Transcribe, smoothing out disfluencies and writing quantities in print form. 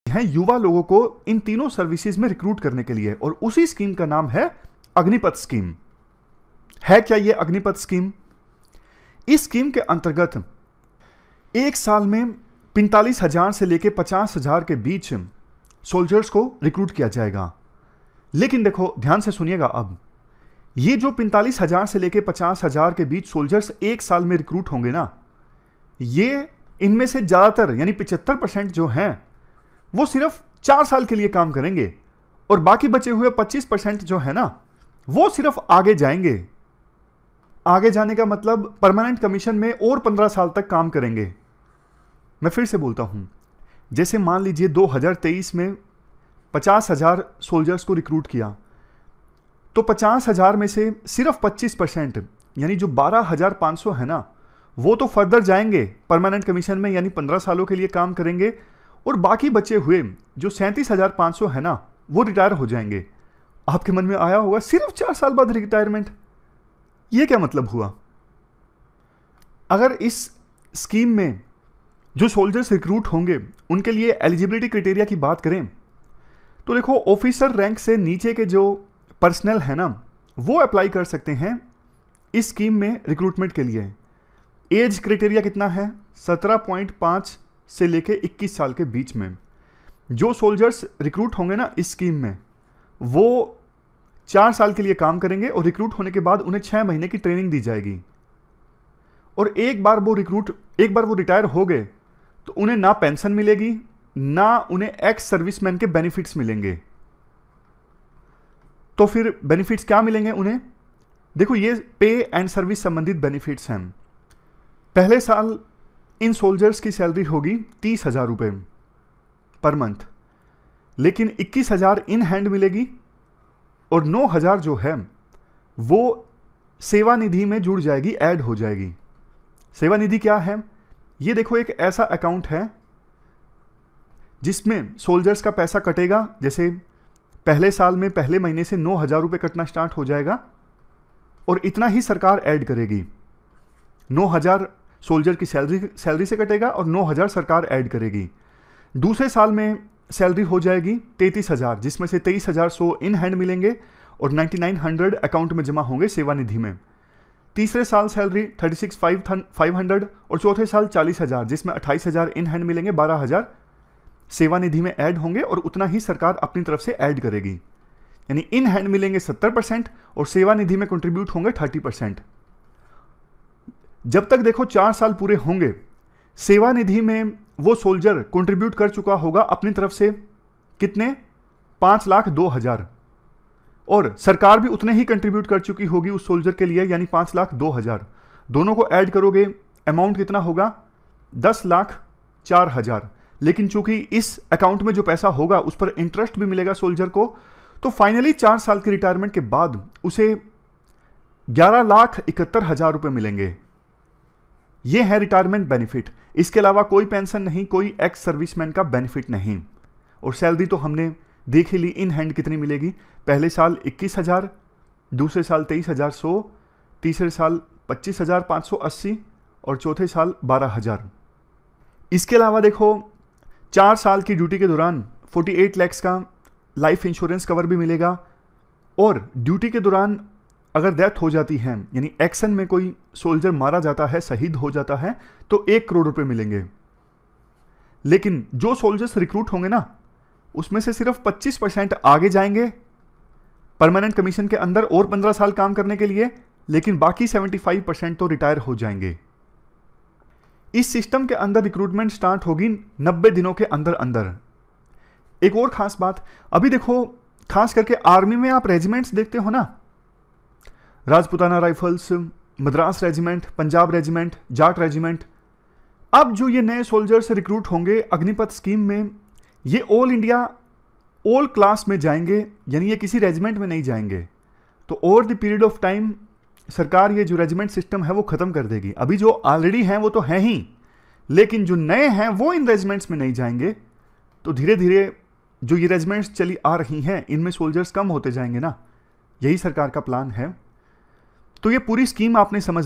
हैं युवा लोगों को इन तीनों सर्विसेज में रिक्रूट करने के लिए, और उसी स्कीम का नाम है अग्निपथ स्कीम। है क्या ये अग्निपथ स्कीम? इस स्कीम के अंतर्गत एक साल में 45,000 से लेकर 50,000 के बीच सोल्जर्स को रिक्रूट किया जाएगा। लेकिन देखो ध्यान से सुनिएगा, अब ये जो 45,000 से लेकर 50,000 के बीच सोल्जर्स एक साल में रिक्रूट होंगे ना, ये इनमें से ज्यादातर यानी 75% जो हैं वो सिर्फ 4 साल के लिए काम करेंगे, और बाकी बचे हुए 25% जो है ना वो सिर्फ आगे जाएंगे। आगे जाने का मतलब परमानेंट कमीशन में और 15 साल तक काम करेंगे। मैं फिर से बोलता हूं, जैसे मान लीजिए 2023 में 50,000 सोल्जर्स को रिक्रूट किया, तो 50,000 में से सिर्फ 25% यानी जो 12,500 है ना, वो तो फर्दर जाएंगे परमानेंट कमीशन में, यानी 15 सालों के लिए काम करेंगे, और बाकी बचे हुए जो 37,500 है ना वो रिटायर हो जाएंगे। आपके मन में आया होगा सिर्फ 4 साल बाद रिटायरमेंट, ये क्या मतलब हुआ? अगर इस स्कीम में जो सोल्जर्स रिक्रूट होंगे उनके लिए एलिजिबिलिटी क्राइटेरिया की बात करें तो देखो, ऑफिसर रैंक से नीचे के जो पर्सनल है ना वो अप्लाई कर सकते हैं इस स्कीम में रिक्रूटमेंट के लिए। एज क्राइटेरिया कितना है? 17.5 से लेके 21 साल के बीच में जो सोल्जर्स रिक्रूट होंगे ना इस स्कीम में, वो 4 साल के लिए काम करेंगे, और रिक्रूट होने के बाद उन्हें 6 महीने की ट्रेनिंग दी जाएगी। और एक बार वो रिटायर हो गए तो उन्हें ना पेंशन मिलेगी, ना उन्हें एक्स सर्विसमैन के बेनिफिट्स मिलेंगे। तो फिर बेनिफिट्स क्या मिलेंगे उन्हें? देखो, ये पे एंड सर्विस संबंधित बेनिफिट्स हैं। पहले साल इन सोल्जर्स की सैलरी होगी 30,000 रुपये पर मंथ, लेकिन 21,000 इन हैंड मिलेगी, और 9,000 जो है वो सेवा निधि में जुड़ जाएगी, ऐड हो जाएगी। सेवा निधि क्या है? ये देखो, एक ऐसा अकाउंट है जिसमें सोल्जर्स का पैसा कटेगा। जैसे पहले साल में पहले महीने से 9,000 रुपये कटना स्टार्ट हो जाएगा, और इतना ही सरकार ऐड करेगी। 9,000 सोल्जर की सैलरी से कटेगा और 9,000 सरकार ऐड करेगी। दूसरे साल में सैलरी हो जाएगी 33,000, जिसमें से 23,100 इन हैंड मिलेंगे और 9,900 अकाउंट में जमा होंगे सेवानिधि में। तीसरे साल सैलरी 36,500 और चौथे साल 40,000, जिसमें 28,000 इन हैंड मिलेंगे, 12,000 सेवानिधि में ऐड होंगे, और उतना ही सरकार अपनी तरफ से ऐड करेगी। यानी इन हैंड मिलेंगे 70% और सेवानिधि में कंट्रीब्यूट होंगे 30%। जब तक देखो 4 साल पूरे होंगे, सेवानिधि में वो सोल्जर कंट्रीब्यूट कर चुका होगा अपनी तरफ से कितने? 5,02,000, और सरकार भी उतने ही कंट्रीब्यूट कर चुकी होगी उस सोल्जर के लिए, यानी 5,02,000। दोनों को ऐड करोगे अमाउंट कितना होगा? 10,04,000। लेकिन चूंकि इस अकाउंट में जो पैसा होगा उस पर इंटरेस्ट भी मिलेगा सोल्जर को, तो फाइनली 4 साल की रिटायरमेंट के बाद उसे 11,71,000 रुपए मिलेंगे। यह है रिटायरमेंट बेनिफिट। इसके अलावा कोई पेंशन नहीं, कोई एक्स सर्विसमैन का बेनिफिट नहीं। और सैलरी तो हमने देख ही ली, इन हैंड कितनी मिलेगी? पहले साल 21,000, दूसरे साल 23,100, तीसरे साल 25,580 और चौथे साल 12,000। इसके अलावा देखो, 4 साल की ड्यूटी के दौरान 48 लाख का लाइफ इंश्योरेंस कवर भी मिलेगा, और ड्यूटी के दौरान अगर डेथ हो जाती है, यानी एक्शन में कोई सोल्जर मारा जाता है, शहीद हो जाता है, तो 1 करोड़ रुपए मिलेंगे। लेकिन जो सोल्जर्स रिक्रूट होंगे ना, उसमें से सिर्फ 25% आगे जाएंगे परमानेंट कमीशन के अंदर और 15 साल काम करने के लिए, लेकिन बाकी 75% तो रिटायर हो जाएंगे। इस सिस्टम के अंदर रिक्रूटमेंट स्टार्ट होगी 90 दिनों के अंदर अंदर। एक और खास बात, अभी देखो खास करके आर्मी में आप रेजिमेंट्स देखते हो ना, Rajputana rifles, Madras regiment, Punjab regiment, Jat regiment. अब जो ये नए सोल्जर्स रिक्रूट होंगे अग्निपथ स्कीम में, ये ऑल इंडिया ऑल क्लास में जाएंगे, यानी ये किसी रेजिमेंट में नहीं जाएंगे। तो over the period of time सरकार ये जो रेजिमेंट सिस्टम है वो खत्म कर देगी। अभी जो ऑलरेडी हैं वो तो हैं ही, लेकिन जो नए हैं वो इन रेजिमेंट्स में नहीं जाएंगे। तो धीरे धीरे जो ये रेजिमेंट्स चली आ रही हैं इनमें सोल्जर्स कम होते जाएंगे ना, यही सरकार का प्लान है। तो ये पूरी स्कीम आपने समझ